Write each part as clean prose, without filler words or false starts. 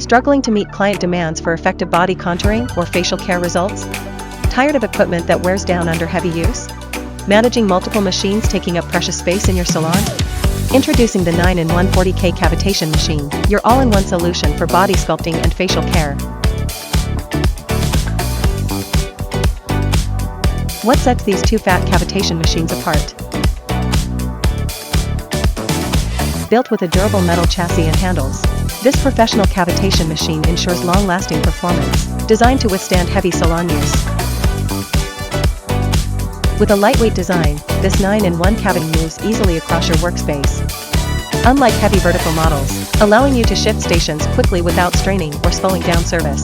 Struggling to meet client demands for effective body contouring or facial care results? Tired of equipment that wears down under heavy use? Managing multiple machines taking up precious space in your salon? Introducing the 9-in-1 40K Cavitation Machine, your all-in-one solution for body sculpting and facial care. What sets these two fat cavitation machines apart? Built with a durable metal chassis and handles, this professional cavitation machine ensures long-lasting performance, designed to withstand heavy salon use. With a lightweight design, this 9-in-1 cavity moves easily across your workspace. Unlike heavy vertical models, allowing you to shift stations quickly without straining or slowing down service.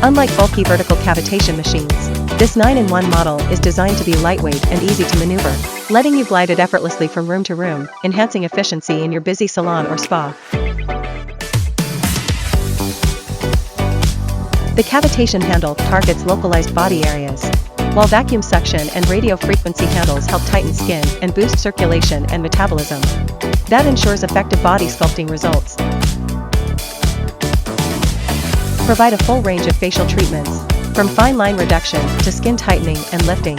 Unlike bulky vertical cavitation machines, this 9-in-1 model is designed to be lightweight and easy to maneuver, letting you glide it effortlessly from room to room, enhancing efficiency in your busy salon or spa. The cavitation handle targets localized body areas, while vacuum suction and radio frequency handles help tighten skin and boost circulation and metabolism. That ensures effective body sculpting results. Provide a full range of facial treatments, from fine line reduction to skin tightening and lifting.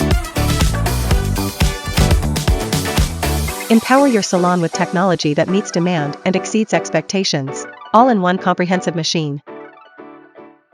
Empower your salon with technology that meets demand and exceeds expectations, all in one comprehensive machine.